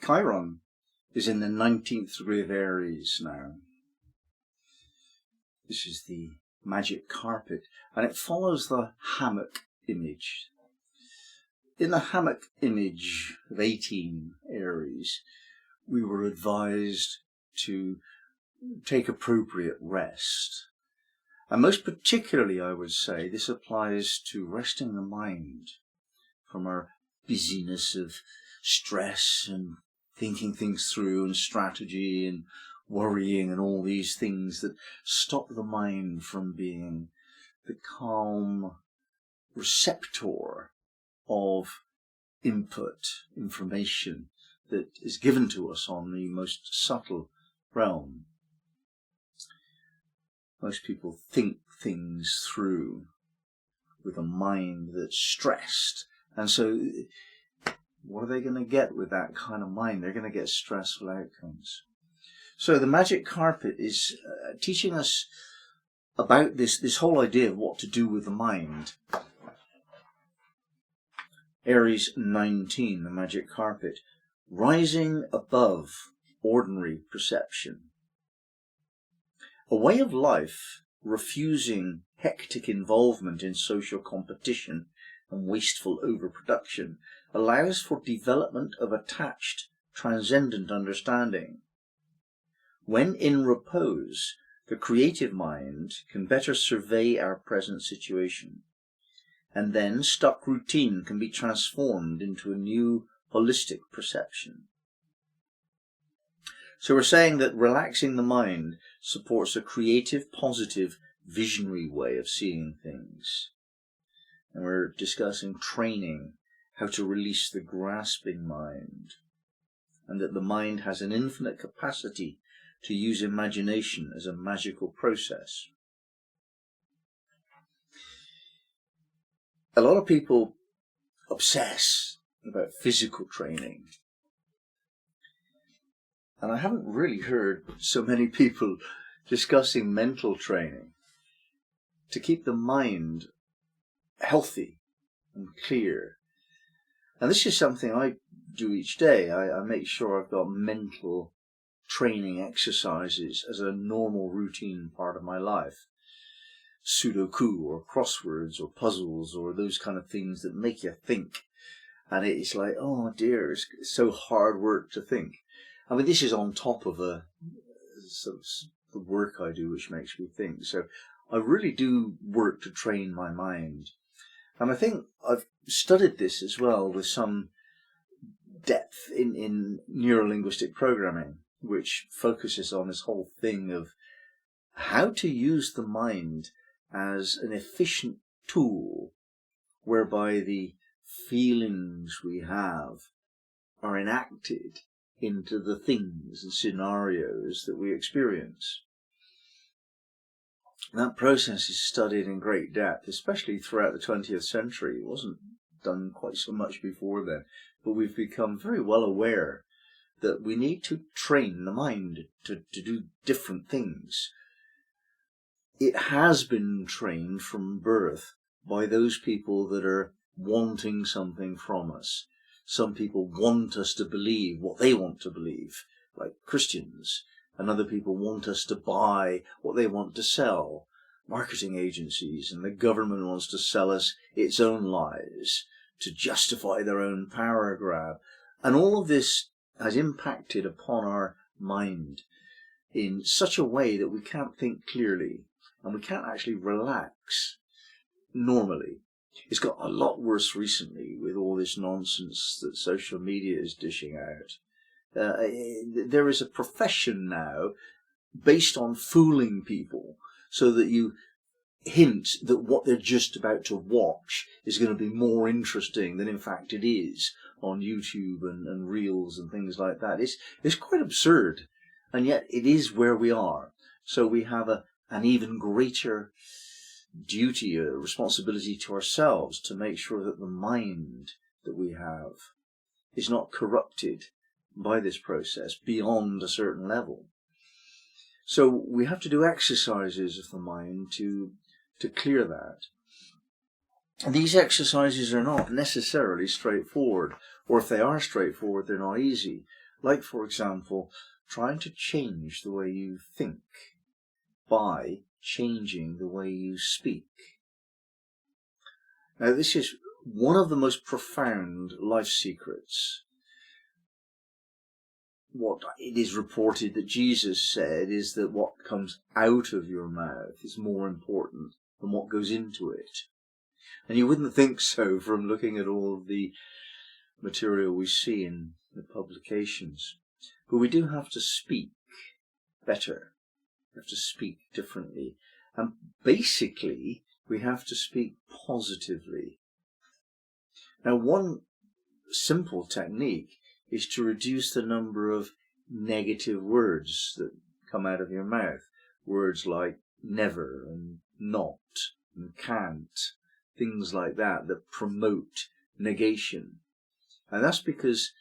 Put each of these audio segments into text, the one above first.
Chiron is in the 19th degree of Aries now. This is the magic carpet, and it follows the hammock image. In the hammock image of 18 Aries, we were advised to take appropriate rest. And most particularly, I would say, this applies to resting the mind from our busyness of stress and thinking things through and strategy and worrying and all these things that stop the mind from being the calm receptor of input, information that is given to us on the most subtle realm. Most people think things through with a mind that's stressed. And so what are they going to get with that kind of mind? They're going to get stressful outcomes. So the magic carpet is teaching us about this whole idea of what to do with the mind. Aries 19, the magic carpet, rising above ordinary perception. A way of life refusing hectic involvement in social competition and wasteful overproduction allows for development of attached, transcendent understanding. When in repose, the creative mind can better survey our present situation, and then stuck routine can be transformed into a new holistic perception. So we're saying that relaxing the mind supports a creative, positive, visionary way of seeing things. And we're discussing training, how to release the grasping mind, and that the mind has an infinite capacity to use imagination as a magical process. A lot of people obsess about physical training. And I haven't really heard so many people discussing mental training to keep the mind healthy and clear. And this is something I do each day. I make sure I've got mental training exercises as a normal routine part of my life. Sudoku or crosswords or puzzles or those kind of things that make you think. And it's like, oh dear, it's so hard work to think. I mean, this is on top of the work I do, which makes me think. So I really do work to train my mind. And I think I've studied this as well with some depth in neurolinguistic programming, which focuses on this whole thing of how to use the mind as an efficient tool whereby the feelings we have are enacted into the things and scenarios that we experience. That process is studied in great depth, especially throughout the 20th century. It wasn't done quite so much before then, but we've become very well aware that we need to train the mind to do different things. It has been trained from birth by those people that are wanting something from us. Some people want us to believe what they want to believe, like Christians, and other people want us to buy what they want to sell, marketing agencies, and the government wants to sell us its own lies to justify their own power grab. And all of this has impacted upon our mind in such a way that we can't think clearly and we can't actually relax normally. It's got a lot worse recently with all this nonsense that social media is dishing out. There is a profession now based on fooling people so that you hint that what they're just about to watch is going to be more interesting than in fact it is on YouTube and Reels and things like that. It's quite absurd, and yet it is where we are. So we have an even greater duty, a responsibility to ourselves to make sure that the mind that we have is not corrupted by this process beyond a certain level. So we have to do exercises of the mind to clear that. And these exercises are not necessarily straightforward, or if they are straightforward, they're not easy. Like, for example, trying to change the way you think by changing the way you speak. Now, this is one of the most profound life secrets. What it is reported that Jesus said is that what comes out of your mouth is more important than what goes into it. And you wouldn't think so from looking at all of the material we see in the publications. But we do have to speak better. We have to speak differently. And basically, we have to speak positively. Now, one simple technique is to reduce the number of negative words that come out of your mouth. Words like never and not and can't, things like that promote negation. And that's because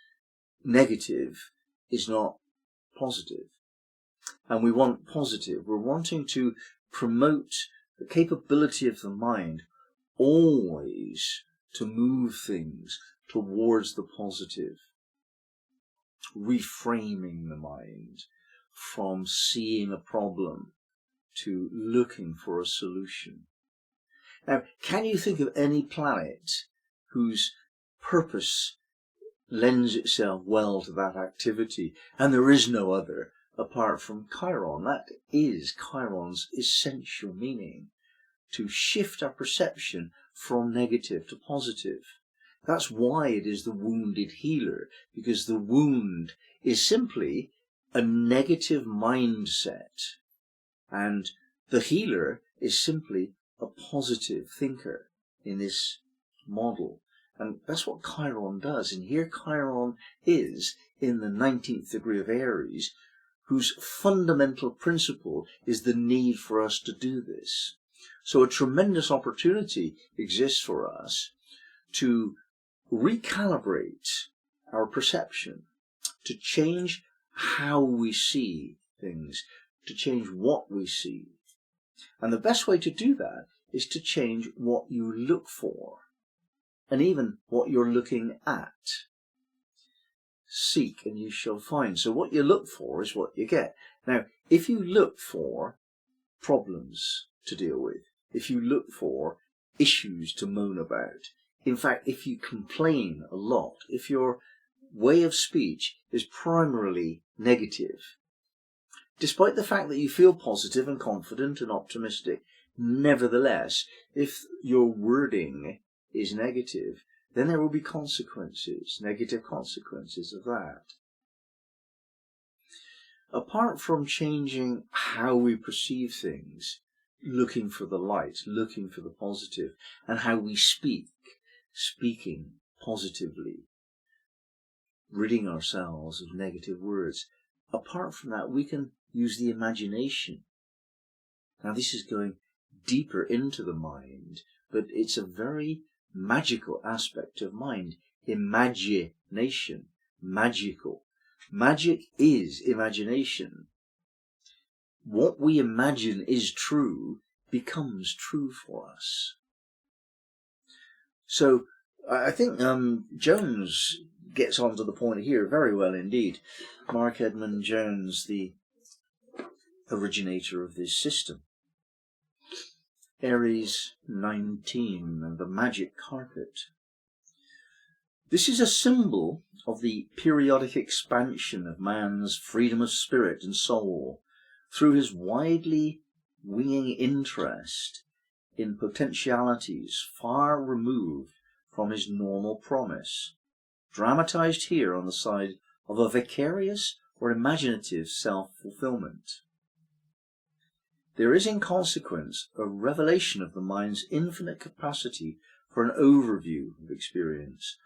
negative is not positive. And we want positive. We're wanting to promote the capability of the mind always to move things towards the positive. Reframing the mind from seeing a problem to looking for a solution. Now, can you think of any planet whose purpose lends itself well to that activity? And there is no other apart from Chiron. That is Chiron's essential meaning, to shift our perception from negative to positive. That's why it is the wounded healer, because the wound is simply a negative mindset, and the healer is simply a positive thinker in this model. And that's what Chiron does. And here Chiron is in the 19th degree of Aries, whose fundamental principle is the need for us to do this. So a tremendous opportunity exists for us to recalibrate our perception, to change how we see things, to change what we see. And the best way to do that is to change what you look for, and even what you're looking at. Seek and you shall find. So what you look for is what you get. Now, if you look for problems to deal with, if you look for issues to moan about, in fact, if you complain a lot, if your way of speech is primarily negative, despite the fact that you feel positive and confident and optimistic, nevertheless, if your wording is negative, then there will be consequences, negative consequences of that. Apart from changing how we perceive things, looking for the light, looking for the positive, and how we speak, speaking positively, ridding ourselves of negative words, apart from that, we can use the imagination. Now, this is going deeper into the mind, but it's a very magical aspect of mind. Imagination, magical. Magic is imagination. What we imagine is true becomes true for us. So I think Jones gets onto the point here very well indeed. Mark Edmund Jones, the originator of this system. Aries 19 and the magic carpet. This is a symbol of the periodic expansion of man's freedom of spirit and soul through his widely winging interest in potentialities far removed from his normal promise, dramatized here on the side of a vicarious or imaginative self-fulfillment. There is in consequence a revelation of the mind's infinite capacity for an overview of experience,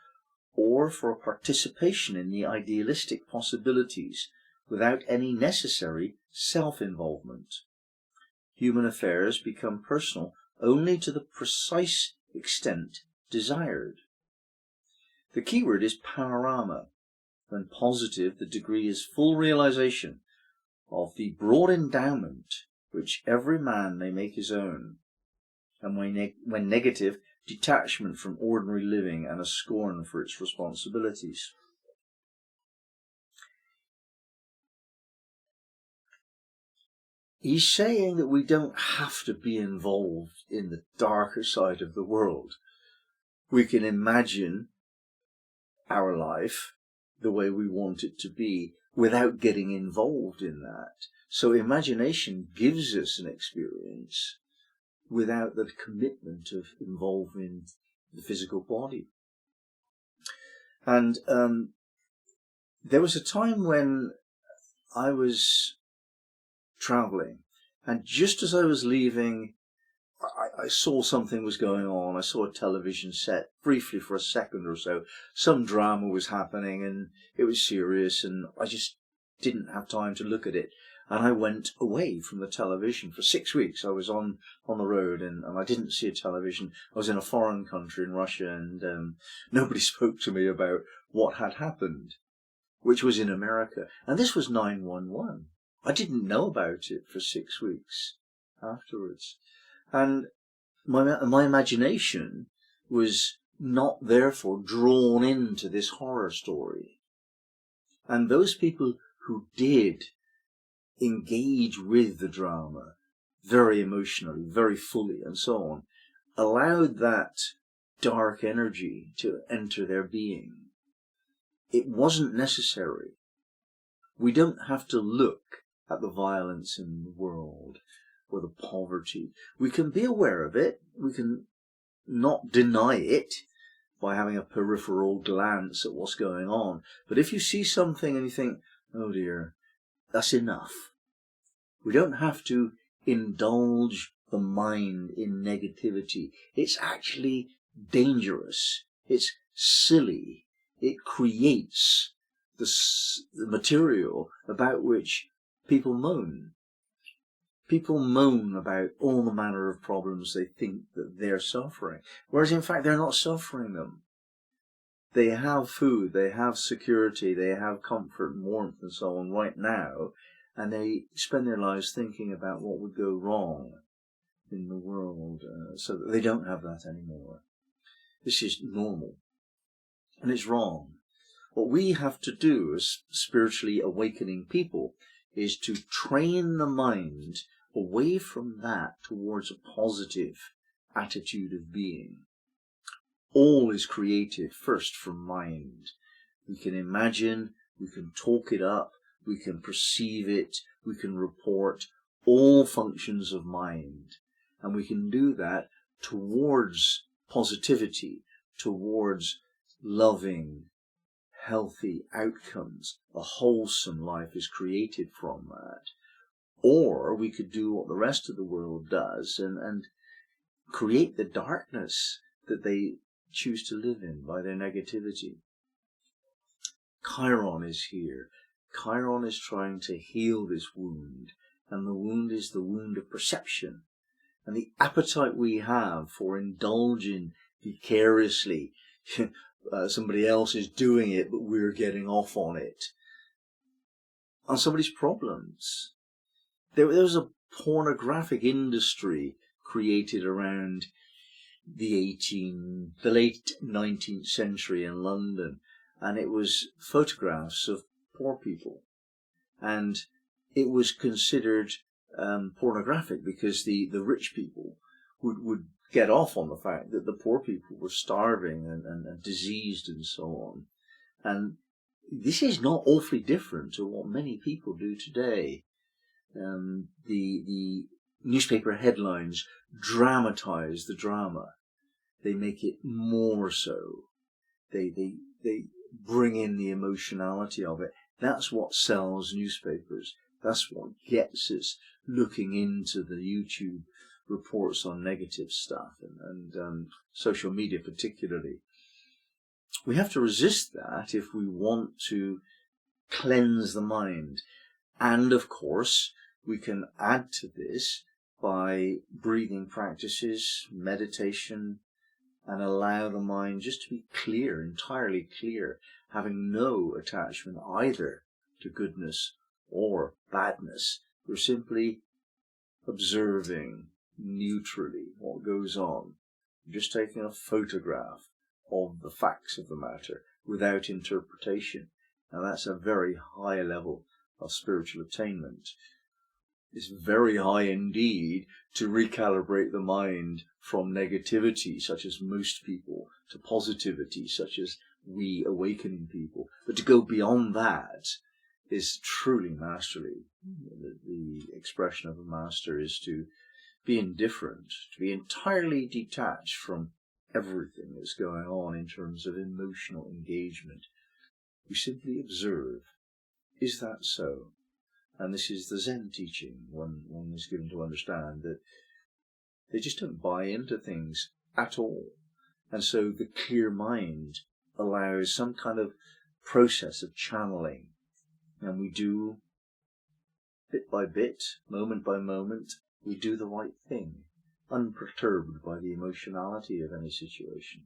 or for a participation in the idealistic possibilities without any necessary self-involvement. Human affairs become personal only to the precise extent desired. The keyword is panorama. When positive, the degree is full realization of the broad endowment which every man may make his own, and when negative, detachment from ordinary living and a scorn for its responsibilities. he's saying that we don't have to be involved in the darker side of the world. We can imagine our life the way we want it to be without getting involved in that. So imagination gives us an experience without the commitment of involving the physical body. And there was a time when I was traveling, and just as I was leaving, I saw something was going on. I saw a television set briefly for a second or so. Some drama was happening and it was serious, and I just didn't have time to look at it. And I went away from the television for 6 weeks. I was on the road and I didn't see a television. I was in a foreign country in Russia, and nobody spoke to me about what had happened, which was in America. And this was 9/11. I didn't know about it for 6 weeks afterwards. And my imagination was not therefore drawn into this horror story. And those people who did engage with the drama very emotionally, very fully, and so on, allowed that dark energy to enter their being. It wasn't necessary. We don't have to look at the violence in the world or the poverty. We can be aware of it. We can not deny it by having a peripheral glance at what's going on. But if you see something and you think, oh dear, that's enough. We don't have to indulge the mind in negativity. It's actually dangerous. It's silly. It creates the material about which people moan. People moan about all the manner of problems they think that they're suffering, whereas in fact they're not suffering them. They have food, they have security, they have comfort and warmth and so on right now, and they spend their lives thinking about what would go wrong in the world, so that they don't have that anymore. This is normal, and it's wrong. What we have to do as spiritually awakening people is to train the mind away from that towards a positive attitude of being. All is created first from mind. We can imagine, we can talk it up, we can perceive it, we can report all functions of mind. And we can do that towards positivity, towards loving, healthy outcomes. A wholesome life is created from that. Or we could do what the rest of the world does and create the darkness that they choose to live in by their negativity. Chiron is here. Chiron is trying to heal this wound, and the wound is the wound of perception. And the appetite we have for indulging vicariously, somebody else is doing it, but we're getting off on it, on somebody's problems. There was a pornographic industry created around the late 19th century in London, and it was photographs of poor people, and it was considered pornographic because the rich people would get off on the fact that the poor people were starving and diseased and so on. And this is not awfully different to what many people do today. The newspaper headlines dramatize the drama. They make it more so. They bring in the emotionality of it. That's what sells newspapers. That's what gets us looking into the YouTube reports on negative stuff and social media particularly. We have to resist that if we want to cleanse the mind. And of course, we can add to this by breathing practices, meditation, and allow the mind just to be clear, entirely clear, having no attachment either to goodness or badness. We're simply observing neutrally what goes on, just taking a photograph of the facts of the matter without interpretation. Now that's a very high level of spiritual attainment. It's very high indeed to recalibrate the mind from negativity, such as most people, to positivity, such as we awakening people. But to go beyond that is truly masterly. The expression of a master is to be indifferent, to be entirely detached from everything that's going on in terms of emotional engagement. You simply observe. Is that so? And this is the Zen teaching. One is given to understand that they just don't buy into things at all. And so the clear mind allows some kind of process of channeling. And we do, bit by bit, moment by moment, we do the right thing, unperturbed by the emotionality of any situation.